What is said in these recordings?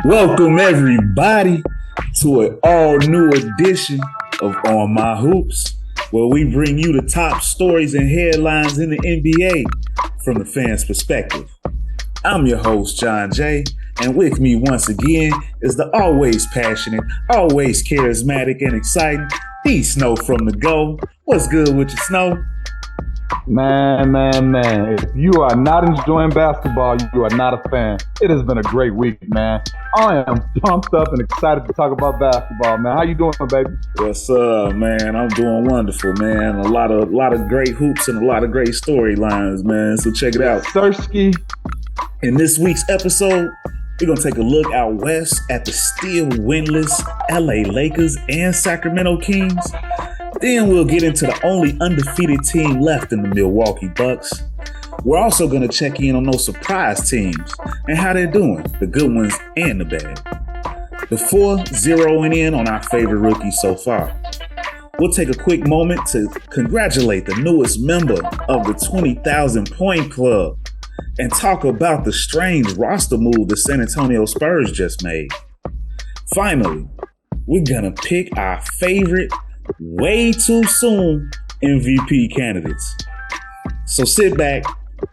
Welcome everybody to an all new edition of On My Hoops, where we bring you the top stories and headlines in the NBA from the fans' perspective. I'm your host, John Jay, and with me once again is the always passionate, always charismatic and exciting D-Snow from the Go. What's good with you, Snow? Man. If you are not enjoying basketball, you are not a fan. It has been a great week, man. I am pumped up and excited to talk about basketball, man. How you doing, baby? What's up, man? I'm doing wonderful, man. A lot of great hoops and a lot of great storylines, man. So check it out. Sersky. In this week's episode, we're going to take a look out west at the still winless LA Lakers and Sacramento Kings. Then we'll get into the only undefeated team left in the Milwaukee Bucks. We're also going to check in on those surprise teams and how they're doing, the good ones and the bad. Before zeroing in on our favorite rookies so far, we'll take a quick moment to congratulate the newest member of the 20,000 point club and talk about the strange roster move the San Antonio Spurs just made. Finally, we're going to pick our favorite way too soon MVP candidates. So sit back,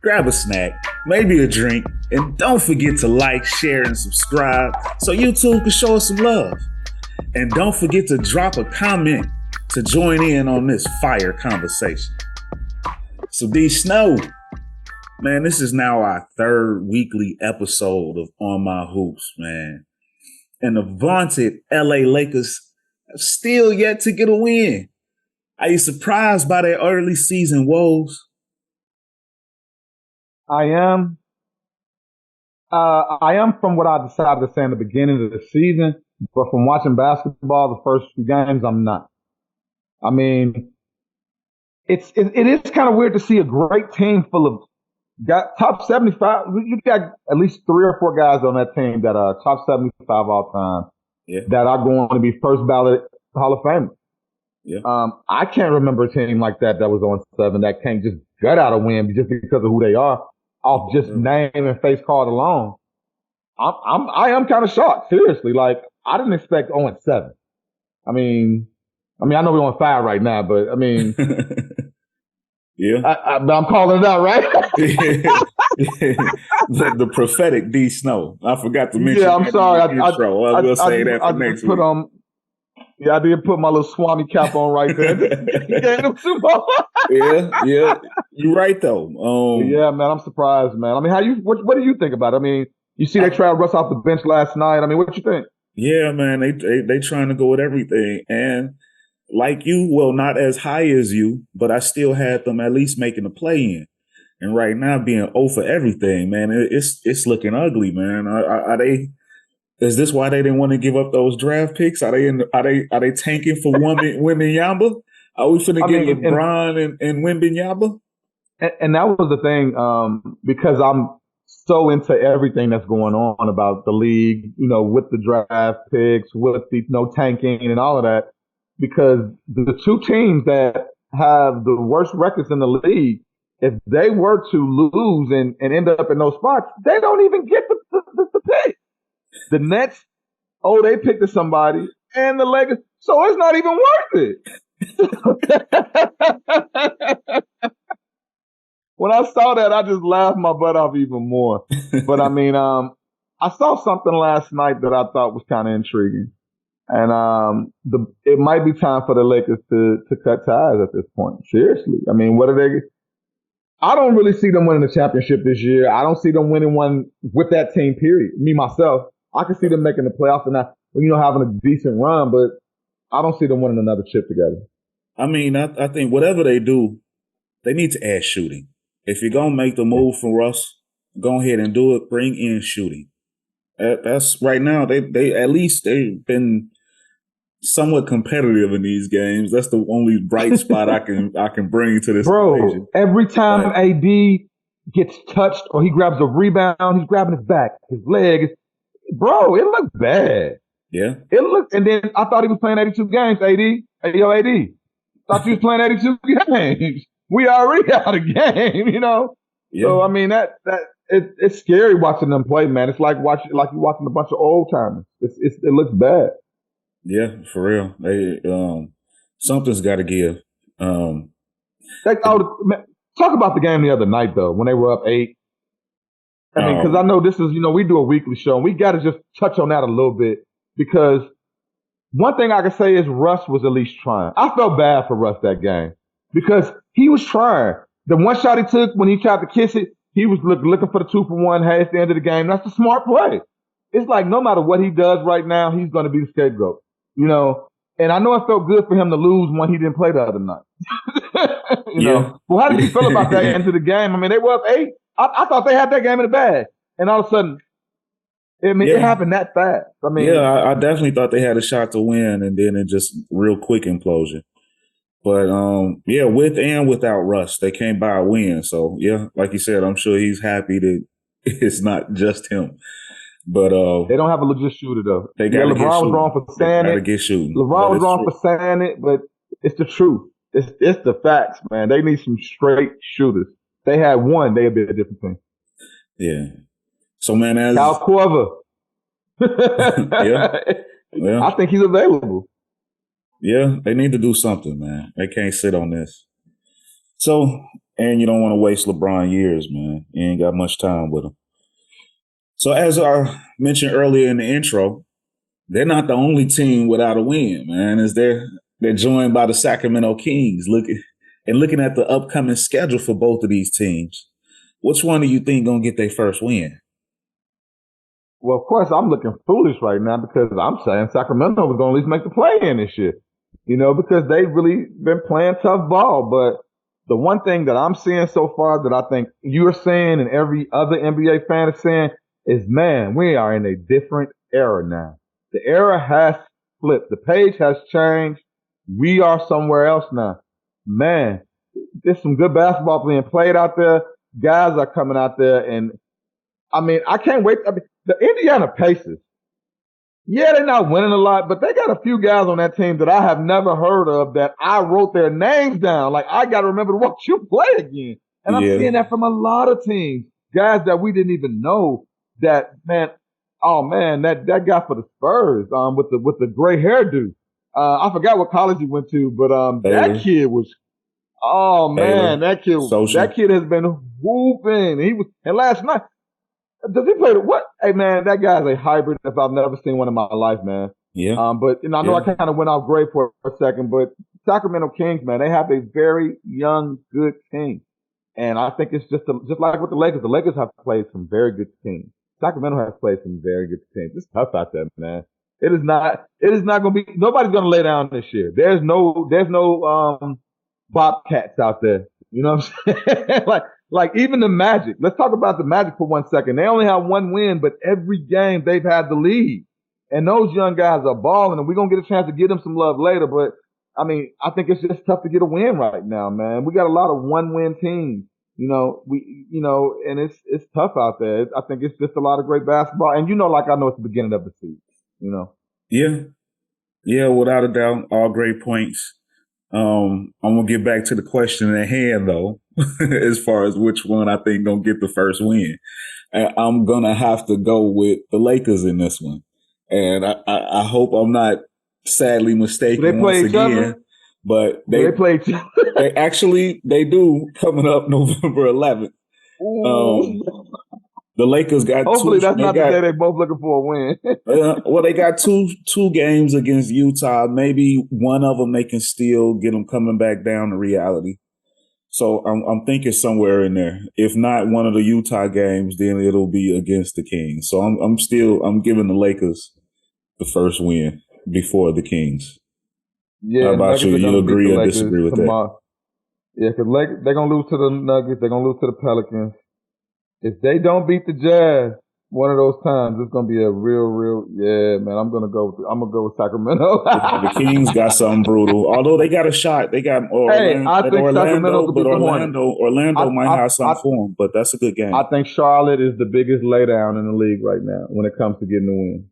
grab a snack, maybe a drink, and don't forget to like, share, and subscribe so YouTube can show us some love. And don't forget to drop a comment to join in on this fire conversation. So D-Snow, man, this is now our third weekly episode of On My Hoops, man. And the vaunted LA Lakers have still yet to get a win. Are you surprised by their early season woes? I am from what I decided to say in the beginning of the season, but from watching basketball the first few games, I'm not. I mean, it is kind of weird to see a great team full of top 75. You got at least 3 or 4 guys on that team that are top 75 all time. Yeah. That are going to be first ballot Hall of Famers. Yeah. I can't remember a team like that was on 7 that can't just gut out a win just because of who they are, off just name and face card alone. I am kind of shocked, seriously. Like, I didn't expect 0-7. I mean, I know we're on fire right now, but I mean, yeah, I'm calling it out, right? the prophetic D-Snow. I forgot to mention. Yeah, I'm sorry. I will say that for next week. I did put my little Swami cap on right there. yeah. You're right though. Yeah, man, I'm surprised, man. I mean, what do you think about it? I mean, you see they tried Russ off the bench last night. I mean, what you think? Yeah, man, they trying to go with everything. And like you, well, not as high as you, but I still had them at least making a play-in. And right now, being 0 for everything, man, it's looking ugly, man. Is this why they didn't want to give up those draft picks? Are they tanking for Wembanyama? Are we finna get LeBron and Wembanyama? And that was the thing, because I'm so into everything that's going on about the league, with the draft picks, with the tanking and all of that. Because the 2 teams that have the worst records in the league, if they were to lose and end up in those spots, they don't even get the pick. The Nets, they picked somebody, and the Lakers, so it's not even worth it. When I saw that, I just laughed my butt off even more. But I mean, I saw something last night that I thought was kind of intriguing. And it might be time for the Lakers to cut ties at this point. Seriously. I mean, I don't really see them winning the championship this year. I don't see them winning one with that team, period. Me, myself, I can see them making the playoffs and having a decent run, but I don't see them winning another chip together. I mean, I think whatever they do, they need to add shooting. If you're going to make the move for Russ, go ahead and do it. Bring in shooting. That's right now. They've been somewhat competitive in these games. That's the only bright spot I can bring to this. Bro, every time AD gets touched or he grabs a rebound, he's grabbing his back, his leg. Bro, it looked bad. Yeah. It looked, and then I thought he was playing 82 games, AD. Hey, yo, AD. Thought you was playing 82 games. We already out of game, Yeah. So, I mean, that it's scary watching them play, man. It's like you're watching a bunch of old timers. It looks bad. Yeah, for real. They something's got to give. Man, talk about the game the other night though when they were up 8. I mean, because I know this is we do a weekly show and we got to just touch on that a little bit because one thing I can say is Russ was at least trying. I felt bad for Russ that game because he was trying. The one shot he took when he tried to kiss it, he was looking for the 2-for-1. Hey, it's the end of the game. That's a smart play. It's like no matter what he does right now, he's going to be the scapegoat. And I know it felt good for him to lose when he didn't play the other night. you know. Well, how did you feel about that into the game? I mean, they were up 8. I thought they had that game in the bag. And all of a sudden, it happened that fast. I mean, I definitely thought they had a shot to win, and then it just real quick implosion. But, with and without Russ, they came by a win. So, like you said, I'm sure he's happy that it's not just him. But they don't have a legit shooter, though. LeBron was wrong for saying it. LeBron was wrong for saying it, but it's the truth. It's the facts, man. They need some straight shooters. They had one, they'd be a different thing. Yeah. So, man, as Kyle Korver. I think he's available. Yeah, they need to do something, man. They can't sit on this. So, and you don't want to waste LeBron years, man. You ain't got much time with him. So, as I mentioned earlier in the intro, they're not the only team without a win, man. They're joined by the Sacramento Kings. Looking at the upcoming schedule for both of these teams, which one do you think gonna get their first win? Well, of course, I'm looking foolish right now because I'm saying Sacramento was going to at least make the play-in this year, because they've really been playing tough ball. But the one thing that I'm seeing so far that I think you're seeing and every other NBA fan is saying is, man, we are in a different era now. The era has flipped. The page has changed. We are somewhere else now. Man, there's some good basketball being played out there. Guys are coming out there, and I mean, I can't wait. I mean, the Indiana Pacers, they're not winning a lot, but they got a few guys on that team that I have never heard of that I wrote their names down. Like, I got to remember to watch you play again. And I'm seeing that from a lot of teams, guys that we didn't even know that, man. Oh man, that guy for the Spurs, with the gray hairdo. I forgot what college he went to, but that kid was. Oh man, that kid has been whooping. And last night, does he play what? Hey man, that guy's a hybrid if I've never seen one in my life, man. Yeah. But I know I kind of went off gray for a second, but Sacramento Kings, man, they have a very young, good team, and I think it's just like with the Lakers. The Lakers have played some very good teams. Sacramento has played some very good teams. It's tough out there, man. It is not going to be. Nobody's going to lay down this year. There's no Bobcats out there. You know what I'm saying? Like even the Magic. Let's talk about the Magic for 1 second. They only have one win, but every game they've had the lead. And those young guys are balling, and we're going to get a chance to give them some love later. But, I mean, I think it's just tough to get a win right now, man. We got a lot of one-win teams. And it's tough out there. I think it's just a lot of great basketball. And like I know it's the beginning of the season, Yeah, without a doubt, all great points. I'm going to get back to the question at hand, though, as far as which one I think going to get the first win. I'm going to have to go with the Lakers in this one. And I hope I'm not sadly mistaken once again. But they play each other. They do coming up November 11th. The Lakers got hopefully that's not the day they're both looking for a win. Well, they got two games against Utah. Maybe one of them they can still get them coming back down to reality. So I'm thinking somewhere in there. If not one of the Utah games, then it'll be against the Kings. So I'm giving the Lakers the first win before the Kings. Yeah, how about you? You agree or disagree with that? Yeah, because they're gonna lose to the Nuggets. They're gonna lose to the Pelicans. If they don't beat the Jazz one of those times, it's gonna be a real. Yeah, man. I'm gonna go with Sacramento. The Kings got something brutal. Although they got a shot, they got Orlando might have something for them, but that's a good game. I think Charlotte is the biggest laydown in the league right now when it comes to getting the win.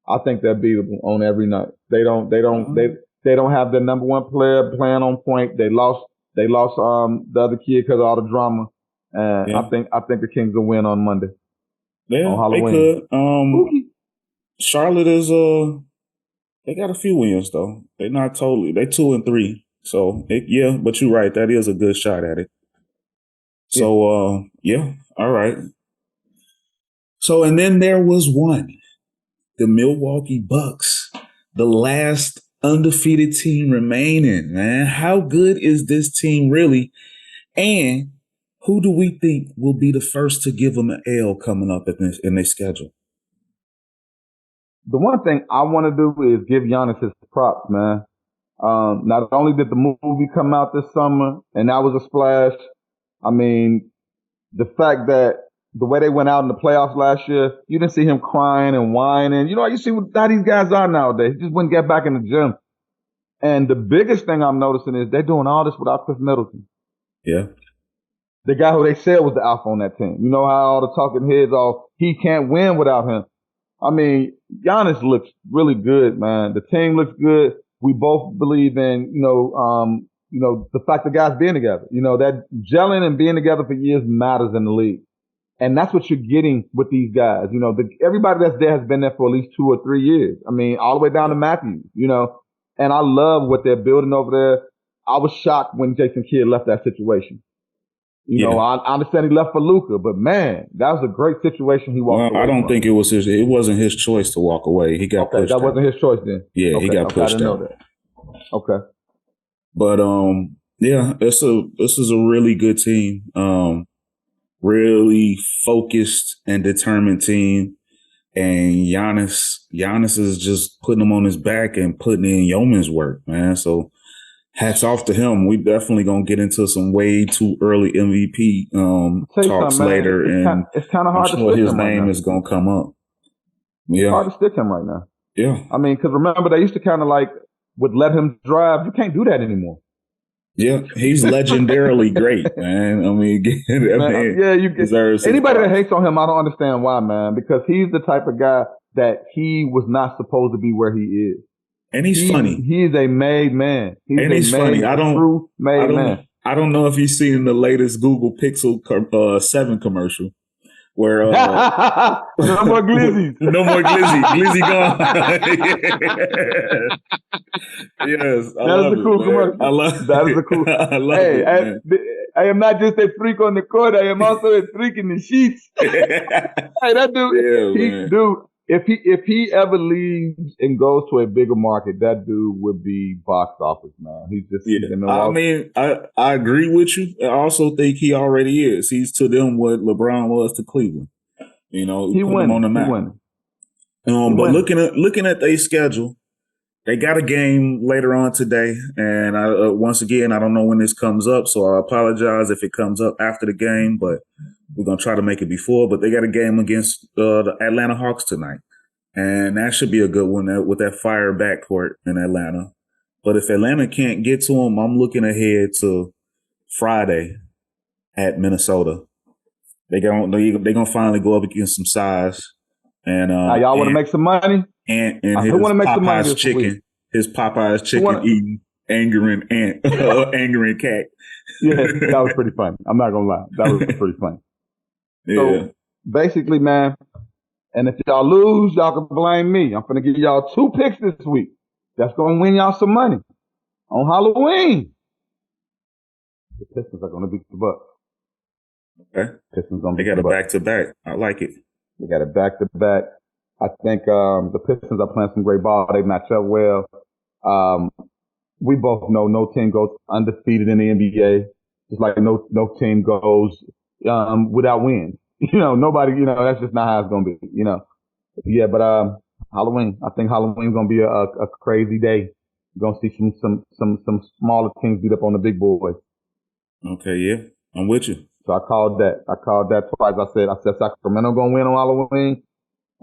I think they're beatable on every night. They don't have their number one player playing on point. They lost the other kid because of all the drama. And Yeah. I think the Kings will win on Monday. Yeah, On they Halloween. could. Charlotte is they got a few wins though. They're not totally. They 2-3. So yeah, but you're right. That is a good shot at it. Yeah. So yeah, all right. So and then there was one, the Milwaukee Bucks, the last undefeated team remaining. Man, how good is this team really? And who do we think will be the first to give them an L coming up in their schedule? The one thing I want to do is give Giannis his props, man. Not only did the movie come out this summer, and that was a splash. I mean, the fact that the way they went out in the playoffs last year, you didn't see him crying and whining. You know, you see how these guys are nowadays. He just wouldn't get back in the gym. And the biggest thing I'm noticing is they're doing all this without Chris Middleton. Yeah. The guy who they said was the alpha on that team. You know how all the talking heads are, he can't win without him. I mean, Giannis looks really good, man. The team looks good. We both believe in, the fact the guys being together. You know, that gelling and being together for years matters in the league. And that's what you're getting with these guys. You know, everybody that's there has been there for at least 2 or 3 years. I mean, all the way down to Matthews, you know. And I love what they're building over there. I was shocked when Jason Kidd left that situation. You know, I understand he left for Luka, but man, that was a great situation he walked away I don't from. think it wasn't his choice to walk away. He got pushed. That wasn't his choice then. Yeah, he got pushed I didn't out. know that. Okay. But yeah, this is a really good team. Really focused and determined team. And Giannis is just putting him on his back and putting in yeoman's work, man. So hats off to him. We definitely gonna get into some way too early MVP talks later, and it's kind of hard to stick his him name right is gonna come up. Yeah, it's hard to stick him right now. Yeah, I mean, because remember they used to kind of would let him drive. You can't do that anymore. Yeah, he's legendarily great, man. I mean, you get anybody that hates on him. I don't understand why, man. Because he's the type of guy that he was not supposed to be where he is. And he's funny. He's a made man. He's funny. I don't know if you've seen the latest Google Pixel 7 commercial where no more glizzies. No more glizzy. Glizzy gone. Yes, that is a cool commercial. That is a cool. I love it. I am not just a freak on the court. I am also a freak in the sheets. Hey, that dude. Dude, if he ever leaves and goes to a bigger market, that dude would be box office, man. He's just. I mean, I agree with you. I also think he already is. He's to them what LeBron was to Cleveland. You know, he put him on the map. But looking at their schedule, they got a game later on today, and once again, I don't know when this comes up, so I apologize if it comes up after the game, but we're gonna try to make it before. But they got a game against the Atlanta Hawks tonight, and that should be a good one with that fire backcourt in Atlanta. But if Atlanta can't get to them, I'm looking ahead to Friday at Minnesota. They're gonna finally go up against some size, and y'all want to make some money. And his Popeye's chicken, eating angering cat. Yeah, that was pretty funny. I'm not gonna lie, that was pretty funny. Yeah. So basically, man, and if y'all lose, y'all can blame me. I'm gonna give y'all 2 picks this week. That's gonna win y'all some money on Halloween. The Pistons are gonna beat the Bucks. Okay. Pistons gonna they beat got the a Bucks. back-to-back. I like it. They got a back-to-back. I think the Pistons are playing some great ball. They match up well. We both know no team goes undefeated in the NBA, just like no team goes without wins. You know, nobody. You know, that's just not how it's gonna be. You know, yeah. But Halloween. I think Halloween's gonna be a crazy day. You're gonna see some smaller teams beat up on the big boys. Okay, yeah, I'm with you. So I called that twice. I said Sacramento gonna win on Halloween.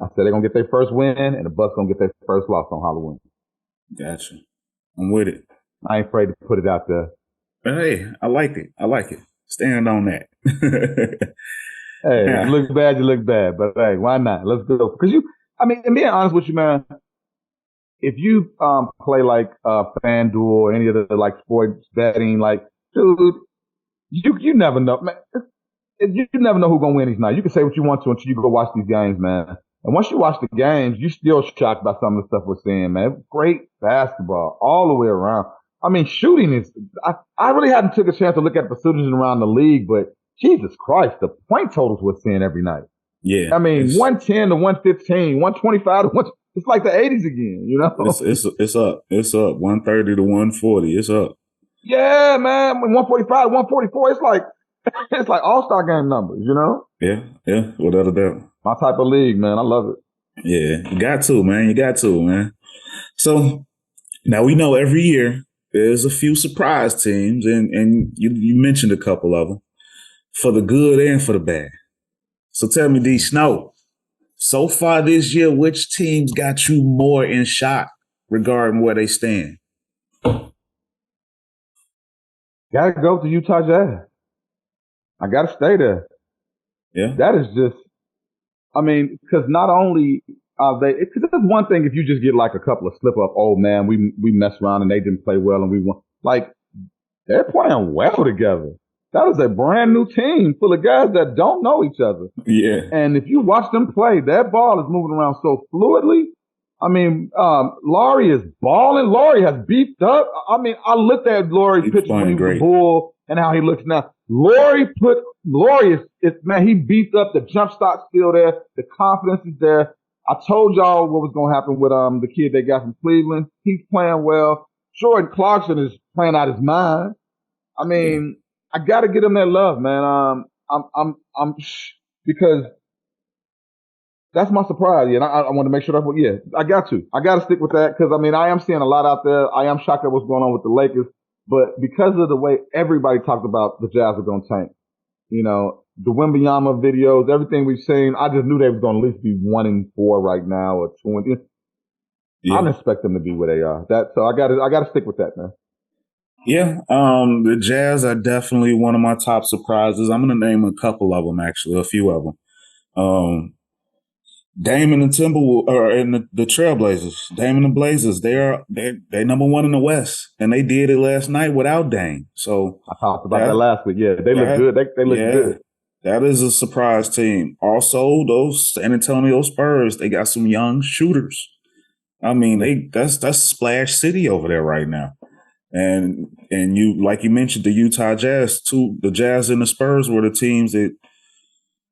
I said they're going to get their first win, and the Bucks going to get their first loss on Halloween. Gotcha. I'm with it. I ain't afraid to put it out there. Hey, I like it. Stand on that. Hey, yeah. You look bad. But, hey, why not? Let's go. Because and being honest with you, man, if you play like FanDuel or any of the like sports betting, like, dude, you never know. Man, you never know who's gonna win these nights. You can say what you want to until you go watch these games, man. And once you watch the games, you're still shocked by some of the stuff we're seeing, man. Great basketball all the way around. I mean, shooting is. I really hadn't took a chance to look at the percentages around the league, but Jesus Christ, the point totals we're seeing every night. Yeah, I mean, 110 to 115, 125 to 1. It's like the 80s again, you know. It's up. It's up. 130 to 140. It's up. Yeah, man. 145 to 144. It's like all-star game numbers, you know. Yeah, without a doubt. My type of league, man. I love it. Yeah, you got to, man. You got to, man. So now we know every year there's a few surprise teams, and you mentioned a couple of them, for the good and for the bad. So tell me, D. Snow, so far this year, which teams got you more in shock regarding where they stand? Gotta go to Utah Jazz. I gotta stay there. Yeah. That is just, I mean, because not only are they, because it's one thing if you just get like a couple of slip up, oh man, we messed around and they didn't play well and we won. Like, they're playing well together. That is a brand new team full of guys that don't know each other. Yeah. And if you watch them play, that ball is moving around so fluidly. I mean, Laurie is balling. Laurie has beefed up. I mean, I looked at Laurie's pictures when he was a Bull and how he looks now. Laurie is, man, he beefed up. The jump shot's still there. The confidence is there. I told y'all what was going to happen with the kid they got from Cleveland. He's playing well. Jordan Clarkson is playing out his mind. I mean, I got to get him that love, man. I'm because that's my surprise. Yeah, and I want to make sure I got to stick with that because I mean, I am seeing a lot out there. I am shocked at what's going on with the Lakers, but because of the way everybody talked about the Jazz are going to tank, you know, the Wembanyama videos, everything we've seen, I just knew they was going to at least be 1-4 right now or 2. I don't expect them to be where they are. So I got to stick with that, man. Yeah, the Jazz are definitely one of my top surprises. I'm going to name a couple of them, actually, a few of them. Dame and the the Trailblazers. Dame and the Blazers, they're number one in the West, and they did it last night without Dame. So I talked about that last week. Yeah, they look good. They look good. That is a surprise team. Also, those San Antonio Spurs, they got some young shooters. I mean, that's Splash City over there right now. And you, like you mentioned, the Utah Jazz too. The Jazz and the Spurs were the teams that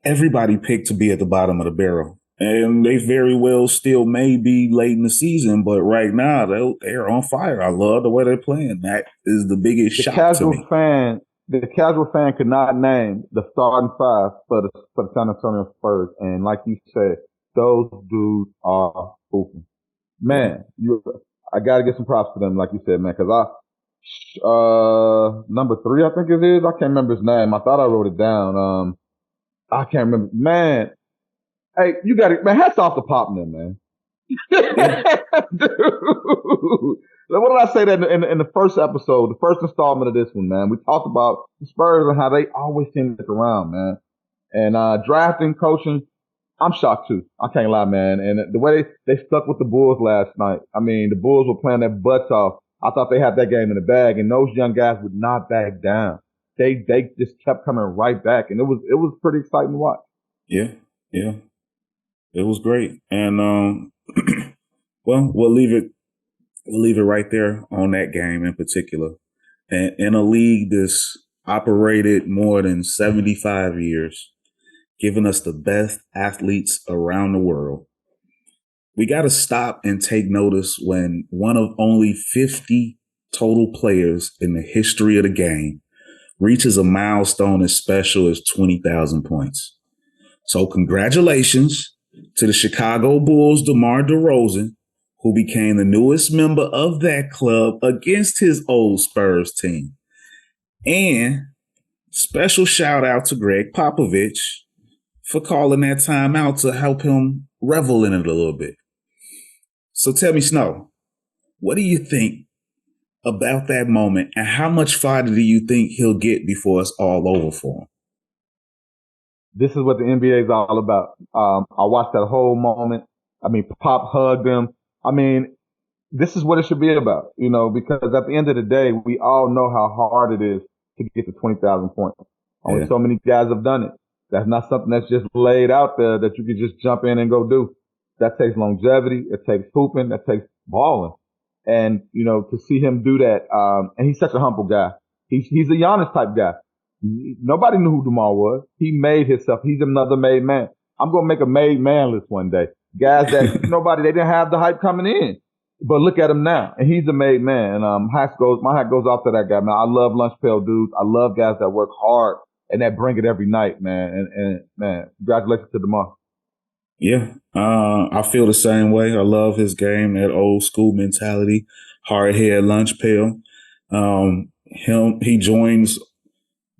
everybody picked to be at the bottom of the barrel, and they very well still may be late in the season. But right now, they're on fire. I love the way they're playing. That is the biggest shock to me. The casual fan could not name the starting five for the San Antonio Spurs, and like you said, those dudes are hooping. Man, I got to get some props to them, like you said, man, because number 3, I think it is. I can't remember his name. I thought I wrote it down. I can't remember. Man, hey, you got it, man. Hats off to Popman, man. Dude. What did I say that in the first episode, the first installment of this one, man? We talked about the Spurs and how they always seem to stick around, man. And drafting, coaching, I'm shocked too. I can't lie, man. And the way they stuck with the Bulls last night. I mean, the Bulls were playing their butts off. I thought they had that game in the bag, and those young guys would not back down. They just kept coming right back, and it was pretty exciting to watch. Yeah, it was great. And well, we'll leave it right there on that game in particular. And in a league that's operated more than 75 years, giving us the best athletes around the world, we got to stop and take notice when one of only 50 total players in the history of the game reaches a milestone as special as 20,000 points. So congratulations to the Chicago Bulls' DeMar DeRozan, who became the newest member of that club against his old Spurs team. And special shout out to Greg Popovich for calling that time out to help him revel in it a little bit. So tell me, Snow, what do you think about that moment, and how much farther do you think he'll get before it's all over for him? This is what the NBA is all about. I watched that whole moment. I mean, Pop hugged him. I mean, this is what it should be about, you know, because at the end of the day, we all know how hard it is to get to 20,000 points. Only Yeah. so many guys have done it. That's not something that's just laid out there that you could just jump in and go do. That takes longevity. It takes hooping. That takes balling. And, to see him do that, and he's such a humble guy. He's a Giannis type guy. Nobody knew who DeMar was. He made himself. He's another made man. I'm going to make a made man list one day. Guys that they didn't have the hype coming in. But look at him now. And he's a made man. And my hat goes off to that guy, man. I love lunch pail dudes. I love guys that work hard and that bring it every night, man. And man, congratulations to DeMar. Yeah, I feel the same way. I love his game, that old school mentality, hard head, lunch pail. He joins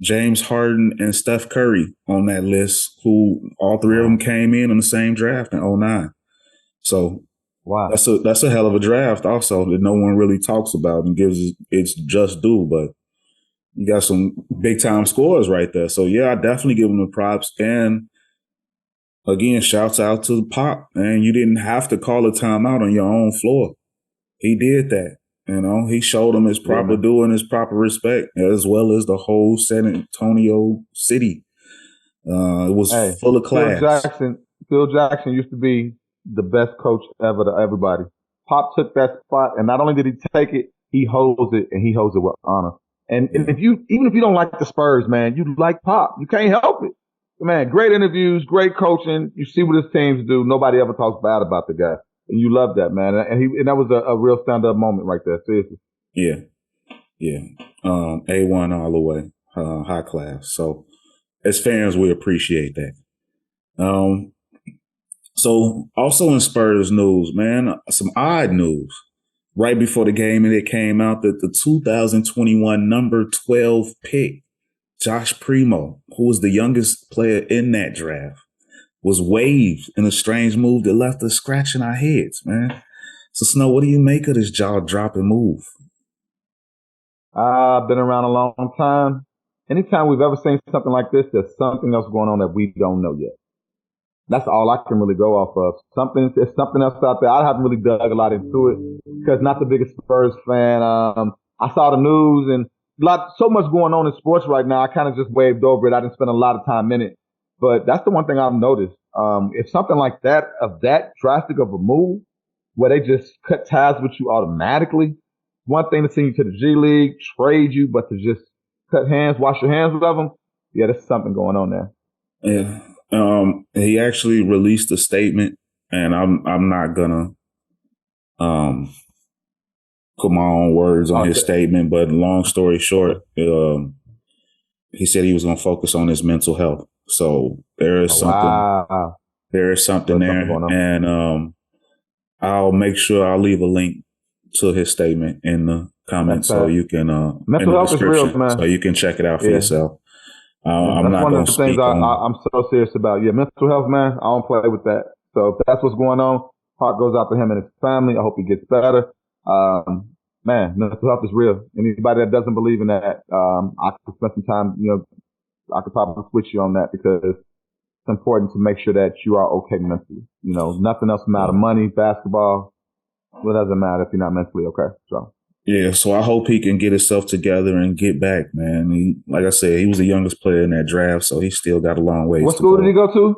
James Harden and Steph Curry on that list, who all three of them came in the same draft in 2009. So wow, that's a hell of a draft also that no one really talks about and gives its just due. But you got some big time scorers right there. So yeah, I definitely give him the props. And again, shouts out to Pop, man. You didn't have to call a timeout on your own floor. He did that. He showed him his proper due and his proper respect, as well as the whole San Antonio city. It was full of class. Phil Jackson used to be the best coach ever to everybody. Pop took that spot, and not only did he take it, he holds it, and he holds it with honor. And even if you don't like the Spurs, man, you like Pop. You can't help it. Man, great interviews, great coaching. You see what his teams do. Nobody ever talks bad about the guy. And you love that, man. And that was a real stand-up moment right there, seriously. Yeah. A1 all the way, high class. So as fans, we appreciate that. So also in Spurs news, man, some odd news. Right before the game, and it came out that the 2021 number 12 pick, Josh Primo, who was the youngest player in that draft, was waived in a strange move that left us scratching our heads, man. So, Snow, what do you make of this jaw-dropping move? I've been around a long time. Anytime we've ever seen something like this, there's something else going on that we don't know yet. That's all I can really go off of. There's something else out there. I haven't really dug a lot into it because not the biggest Spurs fan. I saw the news and so much going on in sports right now. I kind of just waved over it. I didn't spend a lot of time in it. But that's the one thing I've noticed. If something like that, of that drastic of a move, where they just cut ties with you automatically, one thing to send you to the G League, trade you, but to just cut hands, wash your hands of them, yeah, there's something going on there. Yeah. He actually released a statement, and I'm not gonna put my own words on his statement, but long story short, he said he was gonna focus on his mental health. So there is something there, and I'll make sure I'll leave a link to his statement in the comments so you can mental health is real, man. So you can check it out for yourself. I'm not one going of to the things I'm so serious about. Yeah, mental health, man. I don't play with that. So if that's what's going on, heart goes out to him and his family. I hope he gets better. Man, mental health is real. Anybody that doesn't believe in that, I could spend some time, I could probably switch you on that because it's important to make sure that you are okay mentally. Nothing else matters. Money, basketball, what doesn't matter if you're not mentally okay. So. Yeah, so I hope he can get himself together and get back, man. Like I said, he was the youngest player in that draft, so he still got a long ways to go. What school did he go to?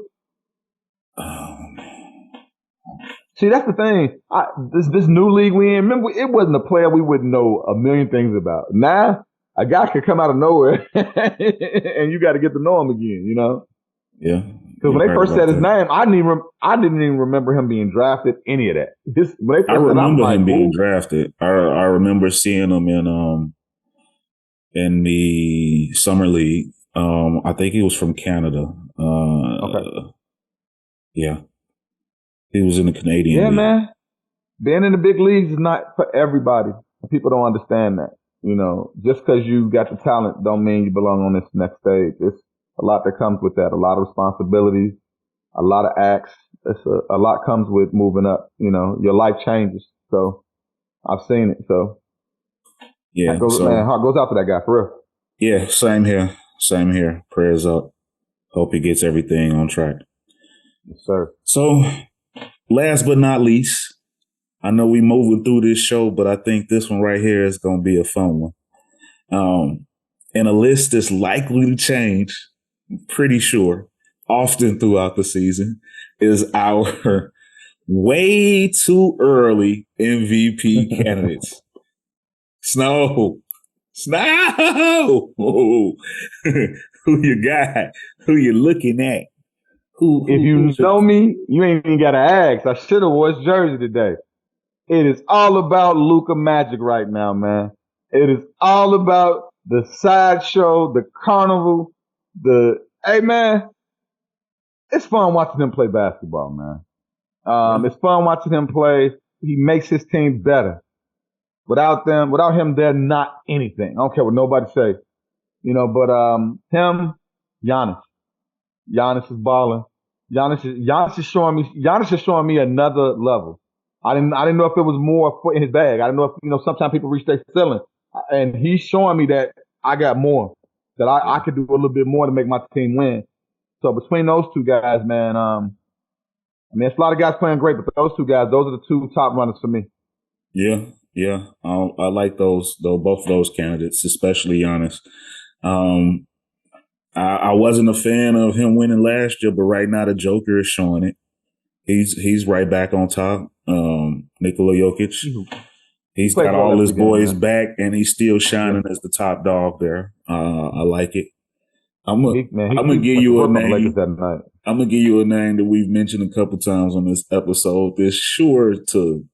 See, that's the thing. This new league we in, remember, it wasn't a player we wouldn't know a million things about. Now, a guy could come out of nowhere, and you got to get to know him again, Yeah. Because when they first said his name, I didn't even remember him being drafted. Any of that. I remember him being drafted. I remember seeing him in the summer league. I think he was from Canada. Okay. Yeah, he was in the Canadian league. Yeah, man. Being in the big leagues is not for everybody. People don't understand that. Just because you got the talent don't mean you belong on this next stage. It's a lot that comes with that. A lot of responsibilities, a lot of acts. A lot comes with moving up. Your life changes. So I've seen it. So yeah, heart goes out to that guy for real. Yeah, same here. Prayers up. Hope he gets everything on track. Yes, sir. So last but not least, I know we moving through this show, but I think this one right here is going to be a fun one. and a list that's likely to change, I'm pretty sure, often throughout the season, is our way too early MVP candidates. Snow. Who you got? Who you looking at? If you know me, you ain't even got to ask. I should have wore his jersey today. It is all about Luka Magic right now, man. It is all about the sideshow, the carnival, hey, man, it's fun watching him play basketball, man. It's fun watching him play. He makes his team better. Without him, they're not anything. I don't care what nobody say. But him, Giannis. Giannis is balling. Giannis is showing me another level. I didn't know if it was more foot in his bag. I didn't know if, sometimes people reach their ceiling. And he's showing me that I got more, that I could do a little bit more to make my team win. So between those two guys, man, it's a lot of guys playing great, but those two guys, those are the two top runners for me. Yeah. I like those, though, both of those candidates, especially Giannis. I wasn't a fan of him winning last year, but right now the Joker is showing it. He's right back on top. Nikola Jokic. He's got all his boys back, and he's still shining as the top dog there. I like it. I'm gonna give you a name. I'm gonna give you a name that we've mentioned a couple times on this episode. That's sure to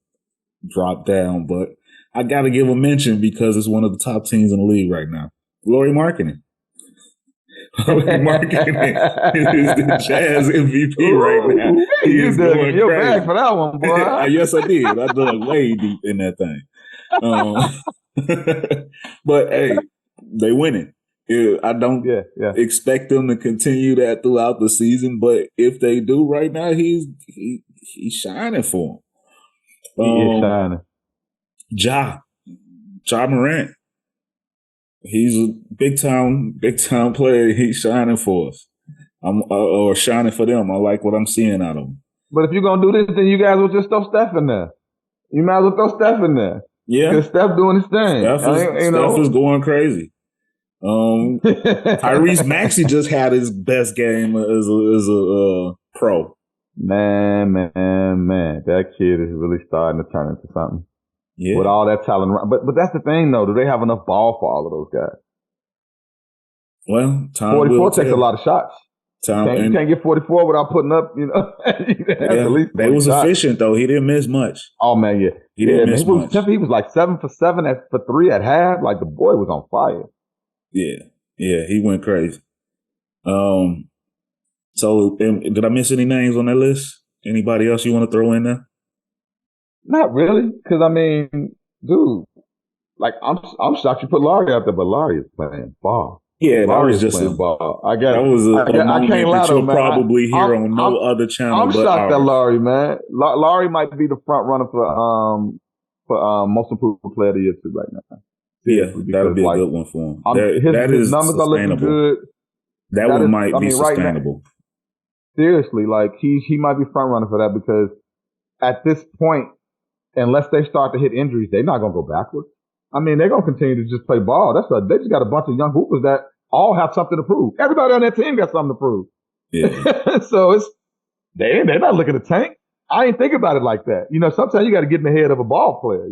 drop down, but I got to give a mention because it's one of the top teams in the league right now. Lauri Markkanen. Lauri Markkanen is the Jazz MVP right now. He is going your crazy. bag for that one, boy. Yes, I did. I dug way deep in that thing. But hey, they winning. I don't expect them to continue that throughout the season, but if they do right now, he's shining for them. He is shining. Ja Morant. He's a big time player. He's shining for us. Or shining for them. I like what I'm seeing out of him. But if you're gonna do this, then you guys will just throw Steph in there. You might as well throw Steph in there. Yeah, because Steph doing his thing. Steph is going crazy. Tyrese Maxey just had his best game as a pro. Man, that kid is really starting to turn into something. Yeah, with all that talent. But that's the thing, though. Do they have enough ball for all of those guys? Well, 44 takes a lot of shots. You can't get 44 without putting up, at least they was shots. Efficient, though. He didn't miss much. Oh, man, yeah. He didn't miss much. He was like 7 for 7 for 3 at half. Like, the boy was on fire. Yeah, he went crazy. So, did I miss any names on that list? Anybody else you want to throw in there? Not really, because dude, like I'm shocked you put Lauri out there, but Lauri is playing ball. Yeah, Lauri's just playing ball. I can't lie, you'll probably hear on no other channel. I'm but shocked ours. at Lauri, man. Lauri might be the front runner for most improved player of the year too right now. Yeah, that'll be a good one for him. His numbers are looking good. That one might be sustainable. Right now, seriously, like he might be front runner for that because at this point, unless they start to hit injuries, they're not going to go backwards. They're going to continue to just play ball. They just got a bunch of young hoopers that all have something to prove. Everybody on that team got something to prove. Yeah. So they're not looking to tank. I ain't think about it like that. Sometimes you got to get in the head of a ball player,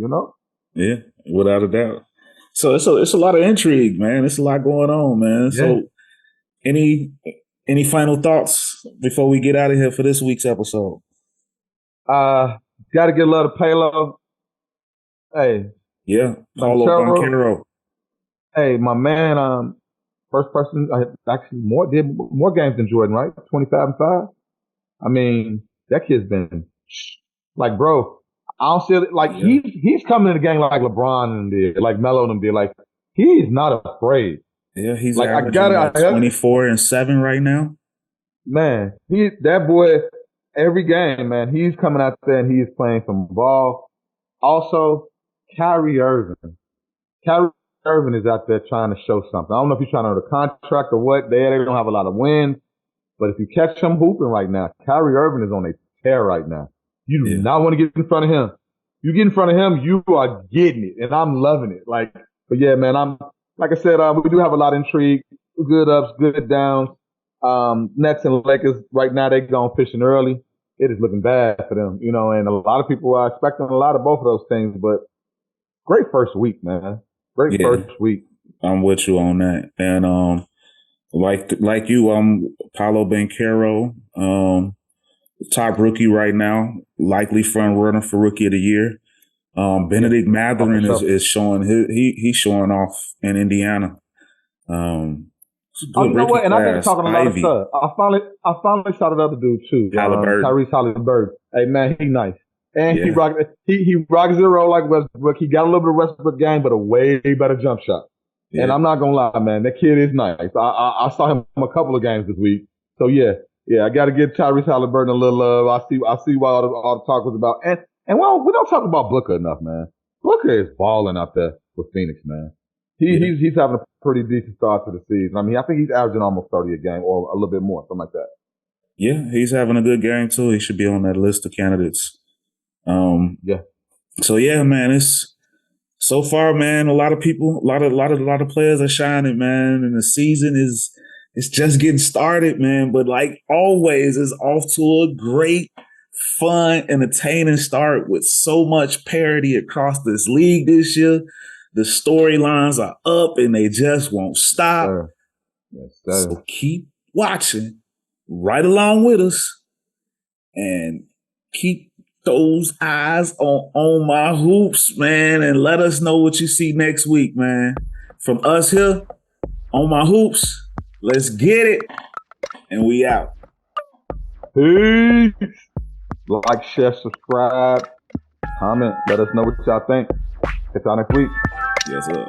Yeah, without a doubt. So it's a lot of intrigue, man. It's a lot going on, man. Yeah. So any final thoughts before we get out of here for this week's episode? Got to get love to Palo. Hey. Yeah. Paulo Banchero. Hey, my man, first person, actually did more games than Jordan, right? 25-5. That kid's been like, bro, I don't see it. Like, he's coming in the game like LeBron and did, like Melo and did. Like, he's not afraid. Yeah, he's like 24-7 right now. Man, that boy, every game, man, he's coming out there and he's playing some ball. Also, Kyrie Irving. Kyrie Irving is out there trying to show something. I don't know if he's trying to earn a contract or what. They don't have a lot of wins. But if you catch him hooping right now, Kyrie Irving is on a tear right now. You do not want to get in front of him. You get in front of him, you are getting it. And I'm loving it. Like, but yeah, man, like I said, we do have a lot of intrigue, good ups, good downs. Nets and Lakers right now they gone fishing early. It is looking bad for them, you know, and a lot of people are expecting a lot of both of those things. But great first week, man. Great first week. I'm with you on that, and like you, Paulo Banchero, top rookie right now, likely front runner for rookie of the year. Benedict Mathurin is showing he's showing off in Indiana. You know what? And I've been talking a lot of stuff. I finally shot another dude too. Tyrese Halliburton. Hey man, he nice. And he rocks the roll like Westbrook. He got a little bit of Westbrook game, but a way better jump shot. Yeah. And I'm not gonna lie, man, that kid is nice. I saw him a couple of games this week. So yeah, I got to give Tyrese Halliburton a little love. I see why all the talk was about. And well, we don't talk about Booker enough, man. Booker is balling out there with Phoenix, man. He's having a pretty decent start to the season. I mean, I think he's averaging almost 30 a game or a little bit more, something like that. Yeah, he's having a good game too. He should be on that list of candidates. So yeah, man, it's so far, man. A lot of people, a lot of players are shining, man, and the season it's just getting started, man. But like always, it's off to a great, fun, entertaining start with so much parity across this league this year. The storylines are up and they just won't stop. Sure. Yes, sir. So keep watching right along with us and keep those eyes on my hoops, man, and let us know what you see next week, man. From us here on my hoops, let's get it. And we out. Peace. Like, share, subscribe, comment. Let us know what y'all think. It's on next week. Yes, sir.